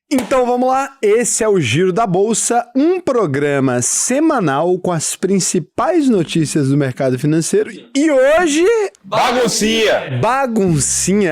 Então vamos lá, esse é o Giro da Bolsa, um programa semanal com as principais notícias do mercado financeiro e hoje... Baguncinha!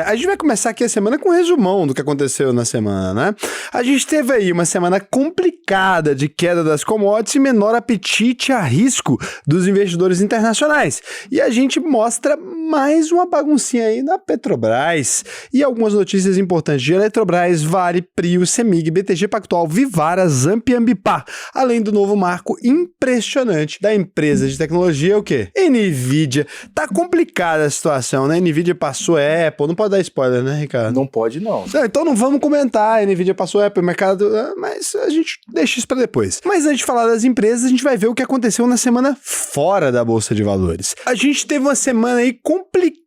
A gente vai começar aqui a semana com um resumão do que aconteceu na semana, né? A gente teve aí uma semana complicada de queda das commodities e menor apetite a risco dos investidores internacionais. E a gente mostra mais uma baguncinha aí na Petrobras e algumas notícias importantes de Eletrobras, Vale, Prio, CEMIG, BTG Pactual, Vivara, Zamp e Ambipar, além do novo marco impressionante da empresa de tecnologia, o quê? NVIDIA. Tá complicada a situação, né? NVIDIA passou Apple, não pode dar spoiler, né, Ricardo? Não pode, não. Então não vamos comentar, NVIDIA passou Apple, mercado, mas a gente deixa isso pra depois. Mas antes de falar das empresas, a gente vai ver o que aconteceu na semana fora da Bolsa de Valores. A gente teve uma semana aí complicada,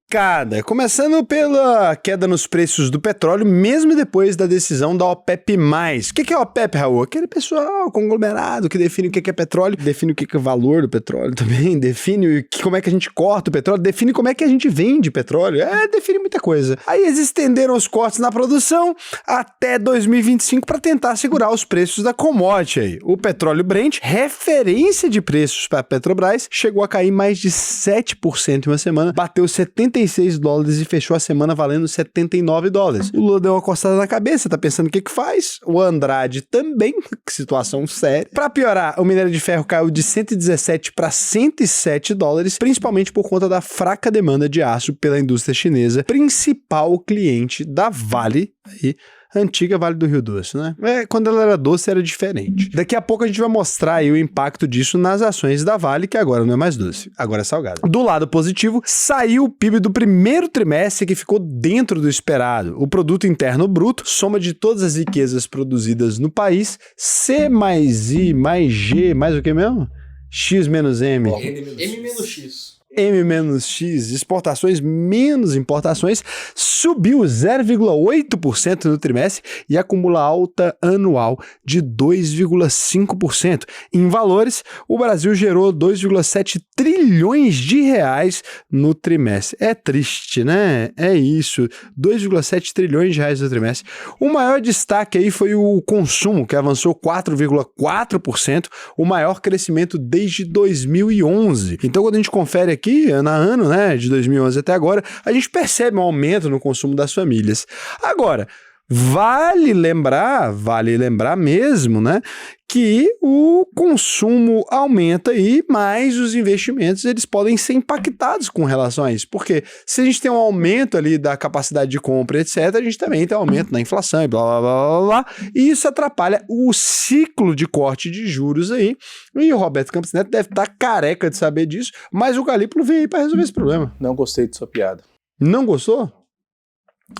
começando pela queda nos preços do petróleo, mesmo depois da decisão da OPEP+. O que é a OPEP, Raul? Aquele pessoal conglomerado que define o que é petróleo, define o que é o valor do petróleo também, define como é que a gente corta o petróleo, define como é que a gente vende petróleo, define muita coisa. Aí eles estenderam os cortes na produção até 2025 para tentar segurar os preços da commodity aí. O petróleo Brent, referência de preços para a Petrobras, chegou a cair mais de 7% em uma semana, bateu 76 dólares e fechou a semana valendo 79 dólares. O Lula deu uma coçada na cabeça, tá pensando o que faz? O Andrade também, que situação séria. Para piorar, o minério de ferro caiu de 117 para 107 dólares, principalmente por conta da fraca demanda de aço pela indústria chinesa, principal cliente da Vale, aí, antiga Vale do Rio Doce, né? Quando ela era doce era diferente. Daqui a pouco a gente vai mostrar aí o impacto disso nas ações da Vale, que agora não é mais doce, agora é salgada. Do lado positivo, saiu o PIB do primeiro trimestre que ficou dentro do esperado. O Produto Interno Bruto, soma de todas as riquezas produzidas no país, C mais I mais G, mais o que mesmo? X menos M. M menos X. M-X, exportações menos importações, subiu 0,8% no trimestre e acumula alta anual de 2,5%. Em valores, o Brasil gerou 2,7 trilhões de reais no trimestre. É triste, né? É isso, 2,7 trilhões de reais no trimestre. O maior destaque aí foi o consumo, que avançou 4,4%, o maior crescimento desde 2011. Então, quando a gente confere aqui, ano a ano, né, de 2011 até agora, a gente percebe um aumento no consumo das famílias. Agora, vale lembrar mesmo, né, que o consumo aumenta e mais os investimentos eles podem ser impactados com relação a isso, porque se a gente tem um aumento ali da capacidade de compra, etc., a gente também tem um aumento na inflação e blá, blá, blá, blá, blá, e isso atrapalha o ciclo de corte de juros aí, e o Roberto Campos Neto deve estar careca de saber disso, mas o Galípolo veio aí para resolver esse problema. Não gostei de sua piada. Não gostou?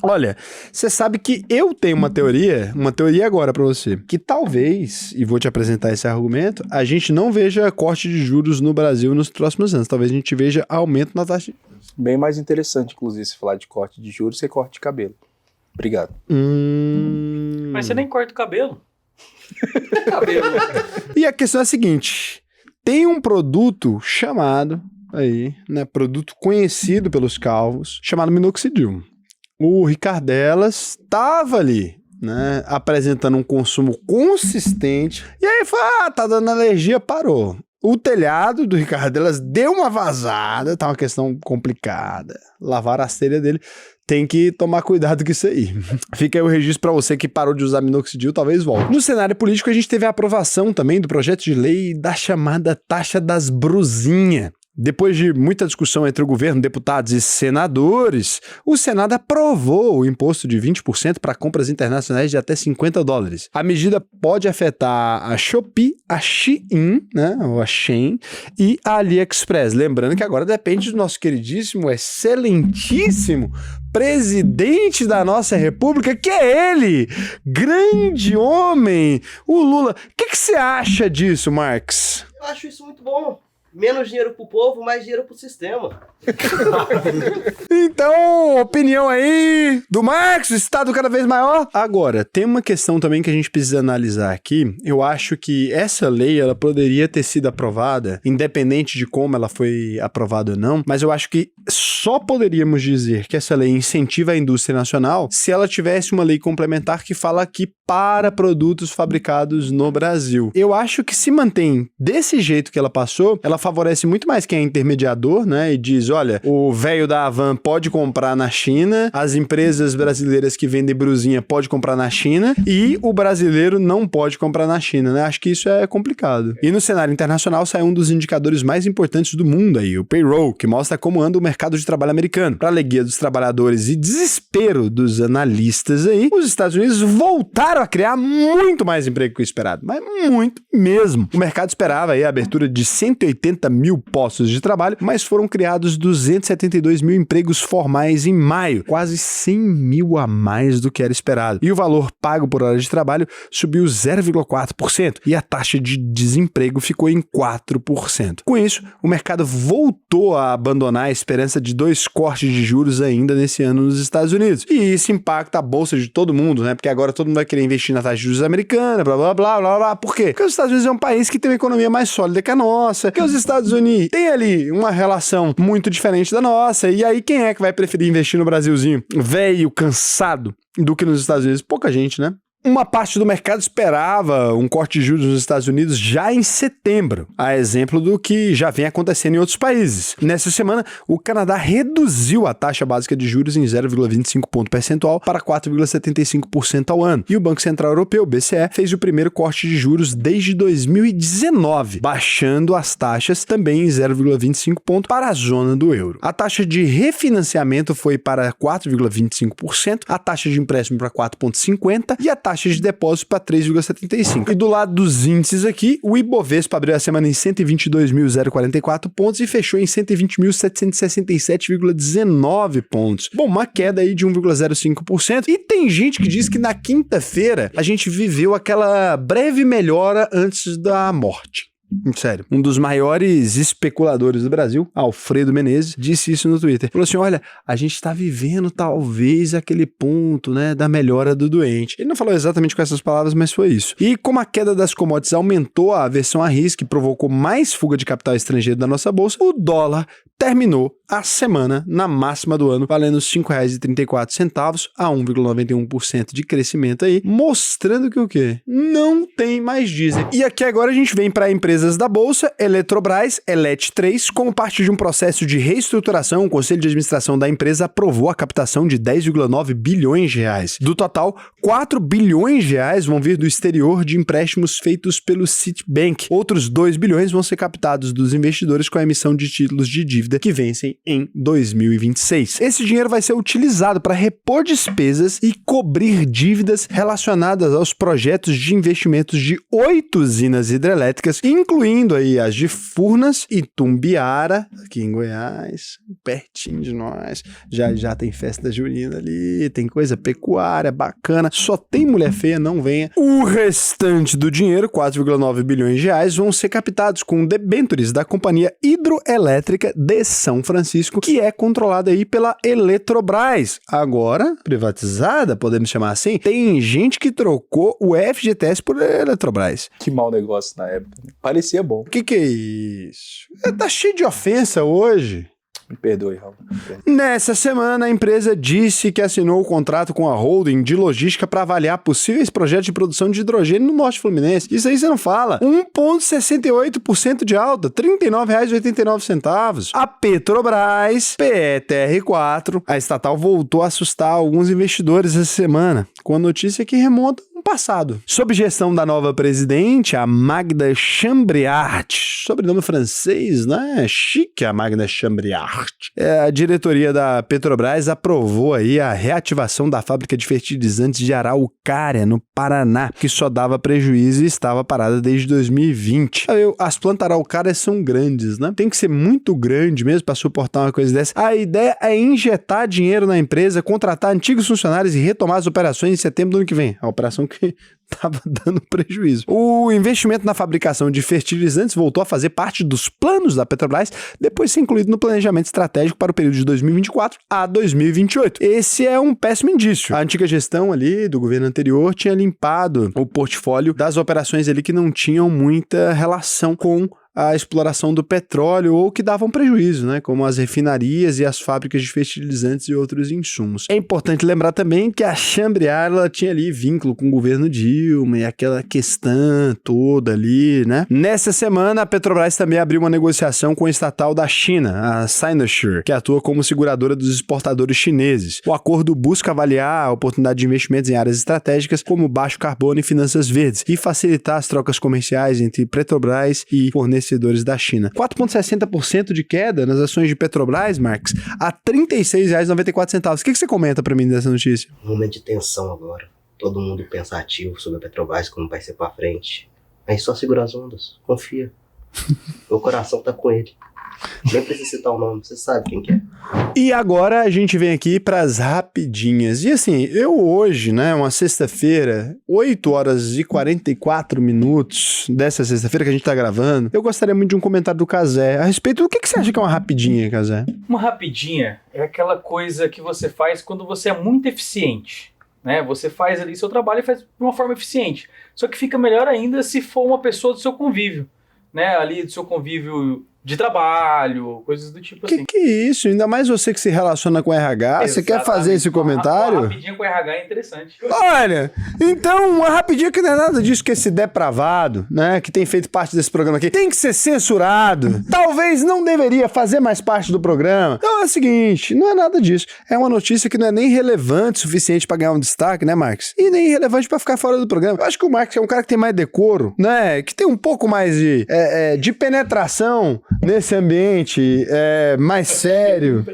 Olha, você sabe que eu tenho uma teoria agora pra você, que talvez, e vou te apresentar esse argumento, a gente não veja corte de juros no Brasil nos próximos anos, talvez a gente veja aumento na taxa de juros. Bem mais interessante, inclusive, se falar de corte de juros que corte de cabelo. Obrigado. Mas você nem corta o cabelo. E a questão é a seguinte, tem um produto chamado, aí, né, produto conhecido pelos calvos, chamado minoxidil. O Ricardelas estava ali, né, apresentando um consumo consistente, e aí foi, tá dando alergia, parou. O telhado do Ricardelas deu uma vazada, tá uma questão complicada. Lavar a telha dele, tem que tomar cuidado com isso aí. Fica aí o registro para você que parou de usar minoxidil, talvez volte. No cenário político, a gente teve a aprovação também do projeto de lei da chamada taxa das brusinhas. Depois de muita discussão entre o governo, deputados e senadores, o Senado aprovou o imposto de 20% para compras internacionais de até 50 dólares. A medida pode afetar a Shopee, a Shein, né, ou a Shein, e a AliExpress. Lembrando que agora depende do nosso queridíssimo, excelentíssimo presidente da nossa república, que é ele, grande homem, o Lula. O que você acha disso, Marx? Eu acho isso muito bom. Menos dinheiro pro povo, mais dinheiro pro sistema. Então, opinião aí do Marcos, Estado cada vez maior. Agora, tem uma questão também que a gente precisa analisar aqui. Eu acho que essa lei, ela poderia ter sido aprovada, independente de como ela foi aprovada ou não, mas eu acho que só poderíamos dizer que essa lei incentiva a indústria nacional se ela tivesse uma lei complementar que fala aqui para produtos fabricados no Brasil. Eu acho que se mantém desse jeito que ela passou, ela favorece muito mais quem é intermediador, né, e diz, olha, o velho da Havan pode comprar na China, as empresas brasileiras que vendem brusinha pode comprar na China e o brasileiro não pode comprar na China, né? Acho que isso é complicado. E no cenário internacional sai um dos indicadores mais importantes do mundo aí, o payroll, que mostra como anda o mercado de trabalho americano. Para alegria dos trabalhadores e desespero dos analistas aí, os Estados Unidos voltaram a criar muito mais emprego que o esperado, mas muito mesmo. O mercado esperava aí a abertura de 180 mil postos de trabalho, mas foram criados 272 mil empregos formais em maio, quase 100 mil a mais do que era esperado. E o valor pago por hora de trabalho subiu 0,4% e a taxa de desemprego ficou em 4%. Com isso, o mercado voltou a abandonar a esperança de 2 cortes de juros ainda nesse ano nos Estados Unidos. E isso impacta a bolsa de todo mundo, né? Porque agora todo mundo vai querer investir na taxa de juros americana, blá, blá, blá, blá, blá. Por quê? Porque os Estados Unidos é um país que tem uma economia mais sólida que a nossa, que os Estados Unidos têm ali uma relação muito diferente da nossa, e aí quem é que vai preferir investir no Brasilzinho velho, cansado, do que nos Estados Unidos? Pouca gente, né? Uma parte do mercado esperava um corte de juros nos Estados Unidos já em setembro, a exemplo do que já vem acontecendo em outros países. Nessa semana, o Canadá reduziu a taxa básica de juros em 0,25 ponto percentual para 4,75% ao ano. E o Banco Central Europeu, BCE, fez o primeiro corte de juros desde 2019, baixando as taxas também em 0,25 ponto para a zona do euro. A taxa de refinanciamento foi para 4,25%, a taxa de empréstimo para 4,50% e a taxa de depósito para 3,75%. E do lado dos índices aqui, o Ibovespa abriu a semana em 122.044 pontos e fechou em 120.767,19 pontos. Bom, uma queda aí de 1,05%. E tem gente que diz que na quinta-feira a gente viveu aquela breve melhora antes da morte. Sério, um dos maiores especuladores do Brasil, Alfredo Menezes, disse isso no Twitter. Falou assim, olha, a gente tá vivendo talvez aquele ponto, né, da melhora do doente. Ele não falou exatamente com essas palavras, mas foi isso. E como a queda das commodities aumentou a aversão a risco e provocou mais fuga de capital estrangeiro da nossa bolsa, o dólar terminou a semana na máxima do ano, valendo R$ 5,34 a 1,91% de crescimento aí, mostrando que o quê? Não tem mais diesel. E aqui agora a gente vem para empresas da Bolsa, Eletrobras, Elet3, como parte de um processo de reestruturação, o Conselho de Administração da empresa aprovou a captação de 10,9 bilhões de reais. Do total, 4 bilhões de reais vão vir do exterior de empréstimos feitos pelo Citibank. Outros 2 bilhões vão ser captados dos investidores com a emissão de títulos de dívida que vencem em 2026. Esse dinheiro vai ser utilizado para repor despesas e cobrir dívidas relacionadas aos projetos de investimentos de 8 usinas hidrelétricas, incluindo aí as de Furnas e Tumbiara, aqui em Goiás, pertinho de nós. Já tem festa junina ali, tem coisa pecuária bacana, só tem mulher feia, não venha. O restante do dinheiro, 4,9 bilhões de reais, vão ser captados com debêntures da Companhia Hidroelétrica de São Francisco, que é controlada aí pela Eletrobras. Agora, privatizada, podemos chamar assim, tem gente que trocou o FGTS por Eletrobras. Que mau negócio na época. Parecia bom. O que é isso? Tá cheio de ofensa hoje. Me perdoe, Raul. Nessa semana, a empresa disse que assinou o contrato com a holding de logística para avaliar possíveis projetos de produção de hidrogênio no Norte Fluminense. Isso aí você não fala. 1,68% de alta, R$ 39,89. A Petrobras, PETR4, a estatal voltou a assustar alguns investidores essa semana, com a notícia que remonta no passado. Sob gestão da nova presidente, a Magda Chambriard, sobrenome francês, né? Chique a Magda Chambriard. A diretoria da Petrobras aprovou aí a reativação da fábrica de fertilizantes de Araucária, no Paraná, que só dava prejuízo e estava parada desde 2020. As plantas araucárias são grandes, né? Tem que ser muito grande mesmo para suportar uma coisa dessa. A ideia é injetar dinheiro na empresa, contratar antigos funcionários e retomar as operações em setembro do ano que vem. A operação que estava dando prejuízo. O investimento na fabricação de fertilizantes voltou a fazer parte dos planos da Petrobras, depois de ser incluído no planejamento estratégico para o período de 2024 a 2028. Esse é um péssimo indício. A antiga gestão ali do governo anterior tinha limpado o portfólio das operações ali que não tinham muita relação com a exploração do petróleo ou que davam prejuízo, né? Como as refinarias e as fábricas de fertilizantes e outros insumos. É importante lembrar também que a Chambriard ela tinha ali vínculo com o governo Dilma e aquela questão toda ali, né? Nessa semana, a Petrobras também abriu uma negociação com a estatal da China, a Sinocure, que atua como seguradora dos exportadores chineses. O acordo busca avaliar a oportunidade de investimentos em áreas estratégicas como baixo carbono e finanças verdes e facilitar as trocas comerciais entre Petrobras e fornecedores da China. 4,60% de queda nas ações de Petrobras, Marx, a R$ 36,94. O que você comenta pra mim dessa notícia? Um momento de tensão agora. Todo mundo pensativo sobre a Petrobras, como vai ser pra frente. Mas só segura as ondas. Confia. Meu coração tá com ele. Nem precisa citar o nome, você sabe quem que é. E agora a gente vem aqui pras rapidinhas. E assim, eu hoje, né, uma sexta-feira, 8 horas e 44 minutos dessa sexta-feira que a gente tá gravando, eu gostaria muito de um comentário do Cazé a respeito do que você acha que é uma rapidinha, Cazé? Uma rapidinha é aquela coisa que você faz quando você é muito eficiente, né? Você faz ali seu trabalho e faz de uma forma eficiente. Só que fica melhor ainda se for uma pessoa do seu convívio, né? Ali do seu convívio de trabalho, coisas do tipo assim. Que é isso? Ainda mais você que se relaciona com RH, você quer fazer esse comentário? Uma rapidinha com RH é interessante. Olha, então uma rapidinha que não é nada disso que esse depravado, né, que tem feito parte desse programa aqui, tem que ser censurado. Talvez não deveria fazer mais parte do programa. Então é o seguinte, não é nada disso. É uma notícia que não é nem relevante o suficiente pra ganhar um destaque, né, Marx? E nem relevante pra ficar fora do programa. Eu acho que o Marx é um cara que tem mais decoro, né, que tem um pouco mais de penetração nesse ambiente mais sério.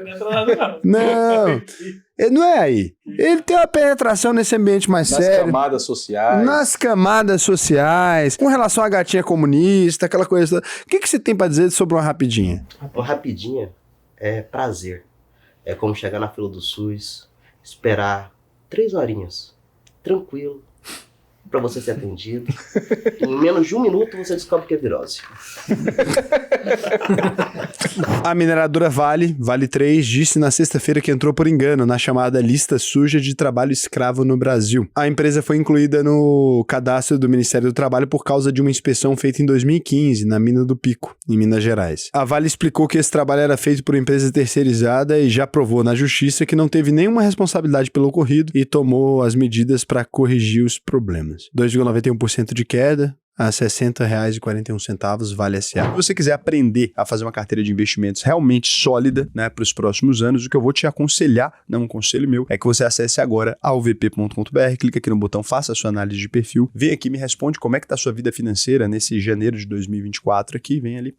Não, não é aí. Ele tem uma penetração nesse ambiente mais sério. Nas camadas sociais. Nas camadas sociais, com relação à gatinha comunista, aquela coisa toda. O que você tem pra dizer sobre uma rapidinha? Uma rapidinha é prazer. É como chegar na fila do SUS, esperar 3 horinhas, tranquilo, pra você ser atendido. Em menos de 1 minuto você descobre que é virose. A mineradora Vale 3, disse na sexta-feira que entrou por engano na chamada lista suja de trabalho escravo no Brasil. A empresa foi incluída no cadastro do Ministério do Trabalho por causa de uma inspeção feita em 2015 na mina do Pico, em Minas Gerais. A Vale explicou que esse trabalho era feito por empresa terceirizada e já provou na justiça que não teve nenhuma responsabilidade pelo ocorrido e tomou as medidas para corrigir os problemas. 2,91% de queda a R$ 60,41 Vale SA. Se você quiser aprender a fazer uma carteira de investimentos realmente sólida, né, para os próximos anos, o que eu vou te aconselhar, não um conselho meu, é que você acesse agora alvp.com.br, clica aqui no botão, faça a sua análise de perfil, vem aqui, me responde como é que tá a sua vida financeira nesse janeiro de 2024 aqui, vem ali,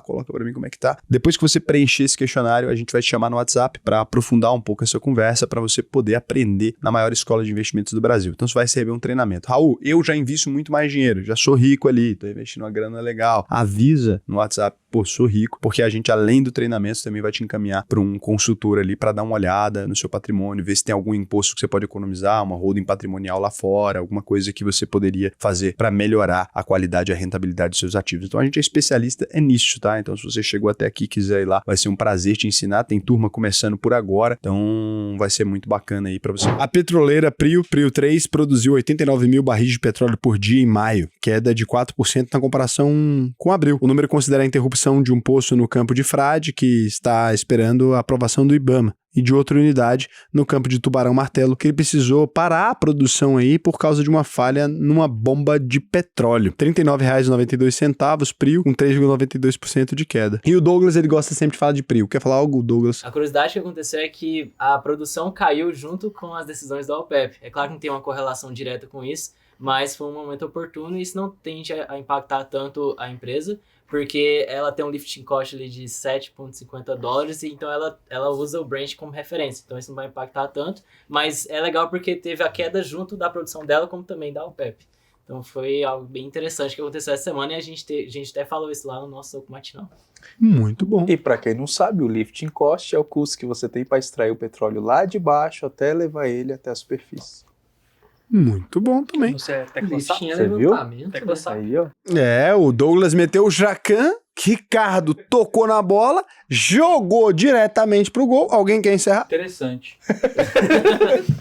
coloca para mim como é que tá. Depois que você preencher esse questionário, a gente vai te chamar no WhatsApp para aprofundar um pouco essa conversa, para você poder aprender na maior escola de investimentos do Brasil. Então você vai receber um treinamento. Raul, eu já invisto muito mais dinheiro, já sou rico ali, tô investindo uma grana legal. Avisa no WhatsApp, pô, sou rico, porque a gente, além do treinamento, também vai te encaminhar para um consultor ali para dar uma olhada no seu patrimônio, ver se tem algum imposto que você pode economizar, uma holding patrimonial lá fora, alguma coisa que você poderia fazer para melhorar a qualidade e a rentabilidade dos seus ativos. Então a gente é especialista nisso, tá? Então se você chegou até aqui e quiser ir lá, vai ser um prazer te ensinar. Tem turma começando por agora, então vai ser muito bacana aí para você. A petroleira Prio 3 produziu 89 mil barris de petróleo por dia em maio, queda de 4% na comparação com abril. O número considera a interrupção de um poço no campo de Frade, que está esperando a aprovação do IBAMA, e de outra unidade no campo de Tubarão Martelo, que ele precisou parar a produção aí por causa de uma falha numa bomba de petróleo. R$ 39,92 Prio, com 3,92% de queda. E o Douglas, ele gosta sempre de falar de Prio. Quer falar algo, Douglas? A curiosidade que aconteceu é que a produção caiu junto com as decisões da OPEP. É claro que não tem uma correlação direta com isso, mas foi um momento oportuno e isso não tende a impactar tanto a empresa, porque ela tem um lifting cost ali de $7,50, então ela usa o Brent como referência, então isso não vai impactar tanto, mas é legal porque teve a queda junto da produção dela, como também da OPEP. Então foi algo bem interessante que aconteceu essa semana e a gente até falou isso lá no nosso Soco Matinal. Muito bom. E para quem não sabe, o lifting cost é o custo que você tem para extrair o petróleo lá de baixo até levar ele até a superfície. Muito bom também. Você é tecla Ele SAP? tinha Você viu? levantamento. Tecla né? SAP. Aí, ó. O Douglas meteu o Jacan, Ricardo tocou na bola, jogou diretamente pro gol. Alguém quer encerrar? Interessante.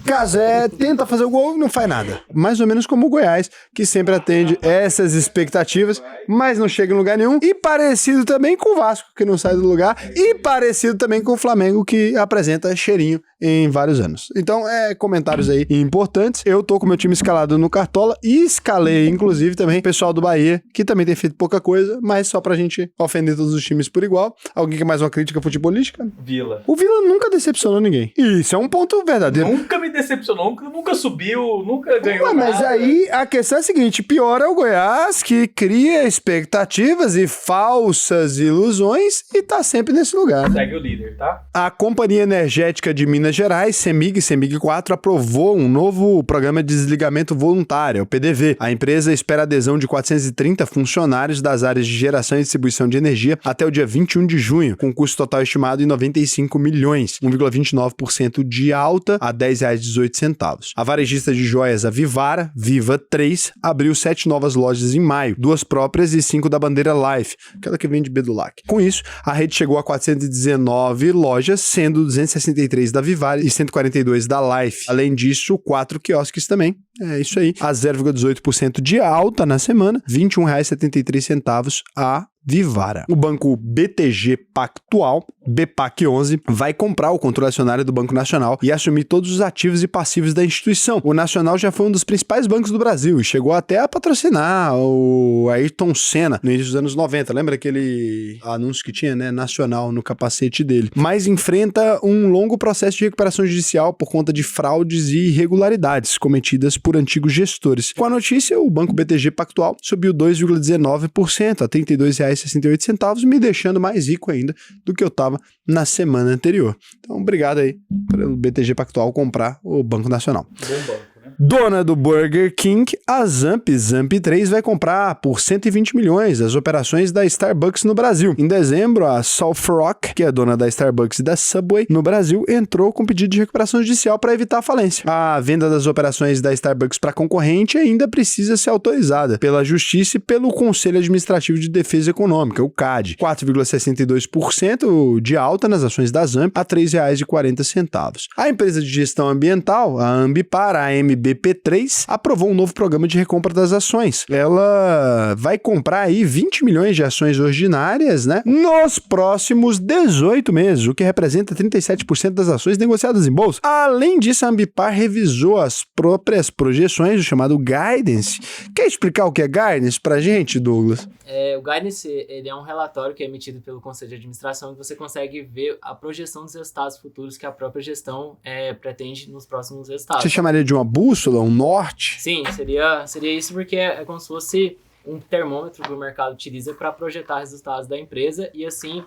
Casé tenta fazer o gol e não faz nada. Mais ou menos como o Goiás, que sempre atende essas expectativas, mas não chega em lugar nenhum. E parecido também com o Vasco, que não sai do lugar. E parecido também com o Flamengo, que apresenta cheirinho em vários anos. Então, comentários aí importantes. Eu tô com meu time escalado no Cartola e escalei, inclusive, também o pessoal do Bahia, que também tem feito pouca coisa, mas só pra gente ofender todos os times por igual. Alguém quer mais uma crítica futebolística? Vila. O Vila nunca decepcionou ninguém. E isso é um ponto verdadeiro. Nunca me decepcionou, nunca subiu, nunca ganhou Ué, mas nada. aí a questão é a seguinte, pior é o Goiás, que cria expectativas e falsas ilusões e tá sempre nesse lugar. Segue o líder, tá? A Companhia Energética de Minas Gerais, CEMIG 4, aprovou um novo programa de desligamento voluntário, o PDV. A empresa espera adesão de 430 funcionários das áreas de geração e distribuição de energia até o dia 21 de junho, com custo total estimado em 95 milhões, 1,29% de alta a R$ 10,18. A varejista de joias, a Vivara, Viva 3, abriu 7 novas lojas em maio, 2 próprias e 5 da bandeira Life, aquela que vende Bedulac. Com isso, a rede chegou a 419 lojas, sendo 263 da Vivara e 142 da Life. Além disso, 4 quiosques também. É isso aí. A 0,18% de alta na semana, R$ 21,73 a Vivara. O banco BTG Pactual, BPAC11, vai comprar o controle acionário do Banco Nacional e assumir todos os ativos e passivos da instituição. O Nacional já foi um dos principais bancos do Brasil e chegou até a patrocinar o Ayrton Senna no início dos anos 90. Lembra aquele anúncio que tinha, né? Nacional no capacete dele. Mas enfrenta um longo processo de recuperação judicial por conta de fraudes e irregularidades cometidas por antigos gestores. Com a notícia, o banco BTG Pactual subiu 2,19% a R$ 32,68, me deixando mais rico ainda do que eu estava na semana anterior. Então, obrigado aí pelo BTG Pactual comprar o Banco Nacional. Bom banco, né? Dona do Burger King, a Zamp 3 vai comprar por 120 milhões as operações da Starbucks no Brasil. Em dezembro, a South Rock, que é dona da Starbucks e da Subway no Brasil, entrou com pedido de recuperação judicial para evitar a falência. A venda das operações da Starbucks para concorrente ainda precisa ser autorizada pela Justiça e pelo Conselho Administrativo de Defesa Econômica, o CAD. 4,62% de alta nas ações da Zamp a R$ 3,40. A empresa de gestão ambiental, a Ambipar, a MBP3, aprovou um novo programa de recompra das ações. Ela vai comprar aí 20 milhões de ações ordinárias, né, nos próximos 18 meses, o que representa 37% das ações negociadas em bolsa. Além disso, a Ambipar revisou as próprias projeções, o chamado Guidance. Quer explicar o que é Guidance pra gente, Douglas? O Guidance, ele é um relatório que é emitido pelo Conselho de Administração e você consegue ver a projeção dos resultados futuros que a própria gestão pretende nos próximos resultados. Você chamaria de uma bússola, um norte? Sim, seria isso porque é como se fosse um termômetro que o mercado utiliza para projetar resultados da empresa e assim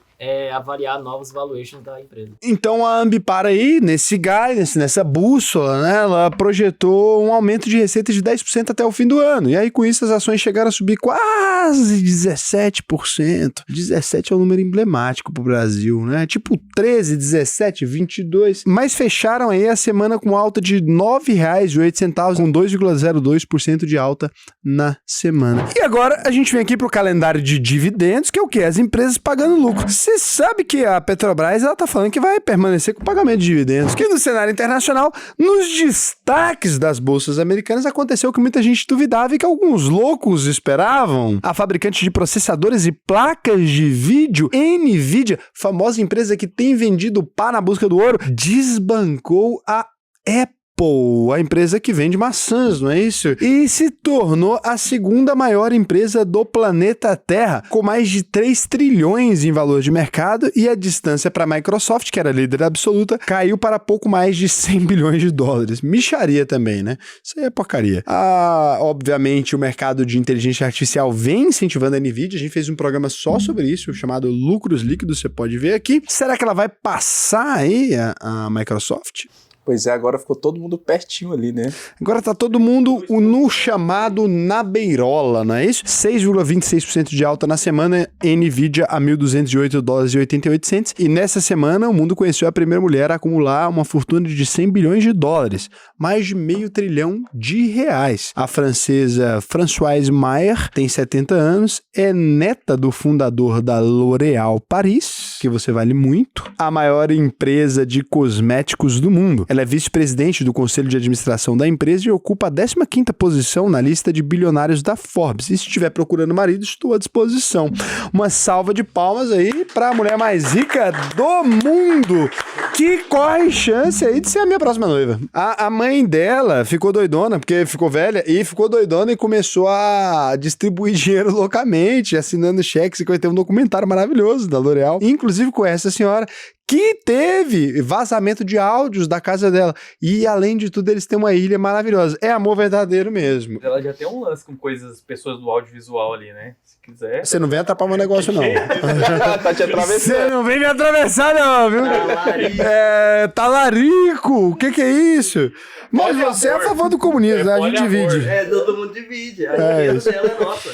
avaliar novos valuations da empresa. Então a Ambipar aí, nesse guidance, nessa bússola, né, ela projetou um aumento de receita de 10% até o fim do ano. E aí com isso as ações chegaram a subir quase 17%. 17 é um número emblemático pro Brasil, né? Tipo 13, 17, 22. Mas fecharam aí a semana com alta de R$ 9,08, com 2,02% de alta na semana. E agora a gente vem aqui pro calendário de dividendos, que é o quê? As empresas pagando lucro. Você sabe que a Petrobras, ela tá falando que vai permanecer com o pagamento de dividendos. Que no cenário internacional, nos destaques das bolsas americanas, aconteceu que muita gente duvidava e que alguns loucos esperavam. A fabricante de processadores e placas de vídeo, NVIDIA, famosa empresa que tem vendido pá na busca do ouro, desbancou a Apple, a empresa que vende maçãs, não é isso? E se tornou a segunda maior empresa do planeta Terra, com mais de 3 trilhões em valor de mercado, e a distância para a Microsoft, que era líder absoluta, caiu para pouco mais de 100 bilhões de dólares. Micharia também, né? Isso aí é porcaria. Obviamente, o mercado de inteligência artificial vem incentivando a NVIDIA. A gente fez um programa só sobre isso, chamado Lucros Líquidos, você pode ver aqui. Será que ela vai passar aí a Microsoft? Pois é, agora ficou todo mundo pertinho ali, né? Agora tá todo mundo no chamado na beirola, não é isso? 6,26% de alta na semana, Nvidia a $1.208,88. E nessa semana o mundo conheceu a primeira mulher a acumular uma fortuna de 100 bilhões de dólares, mais de meio trilhão de reais. A francesa Françoise Mayer tem 70 anos, é neta do fundador da L'Oréal Paris, que você vale muito, a maior empresa de cosméticos do mundo. Ela é vice-presidente do conselho de administração da empresa e ocupa a 15ª posição na lista de bilionários da Forbes. E se estiver procurando marido, estou à disposição. Uma salva de palmas aí para a mulher mais rica do mundo, que corre chance aí de ser a minha próxima noiva. A mãe dela ficou doidona, porque ficou velha, e ficou doidona e começou a distribuir dinheiro loucamente, assinando cheques, e tem um documentário maravilhoso da L'Oréal, inclusive com essa senhora, que teve vazamento de áudios da casa dela. E, além de tudo, eles têm uma ilha maravilhosa. É amor verdadeiro mesmo. Ela já tem um lance com pessoas do audiovisual ali, né? Se quiser... Você não vem atrapalhar meu negócio, não. Tá te atravessando. Você não vem me atravessar, não, viu? Talarico! O que é isso? Mas você é a favor do comunismo, né? A gente divide. Todo mundo divide. A dinheiro dela é nossa.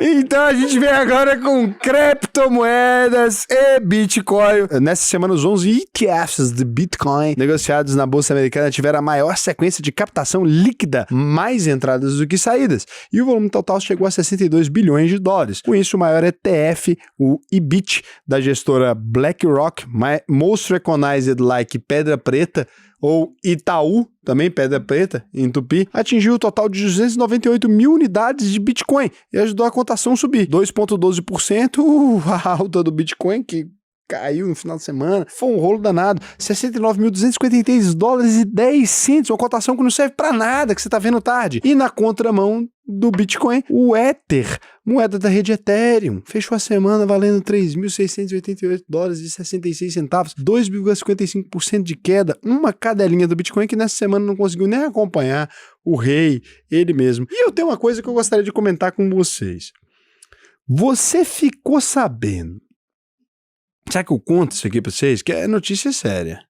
Então a gente vem agora com criptomoedas e Bitcoin. Nessa semana, os 11 ETFs de Bitcoin negociados na Bolsa Americana tiveram a maior sequência de captação líquida, mais entradas do que saídas. E o volume total chegou a 62 bilhões de dólares. Com isso, o maior ETF, o IBIT, da gestora BlackRock, Most Recognized Like Pedra Preta, ou Itaú, também Pedra Preta, em tupi, atingiu o total de 298 mil unidades de Bitcoin e ajudou a cotação a subir. 2,12%, a alta do Bitcoin, que caiu no final de semana, foi um rolo danado. 69.253 dólares e 10 centos, uma cotação que não serve pra nada, que você tá vendo tarde. E na contramão do Bitcoin, o Ether, moeda da rede Ethereum, fechou a semana valendo 3.688 dólares e 66 centavos, 2,55% de queda, uma cadelinha do Bitcoin que nessa semana não conseguiu nem acompanhar o rei, ele mesmo. E eu tenho uma coisa que eu gostaria de comentar com vocês. Você ficou sabendo? Será que eu conto isso aqui pra vocês? Que é notícia séria.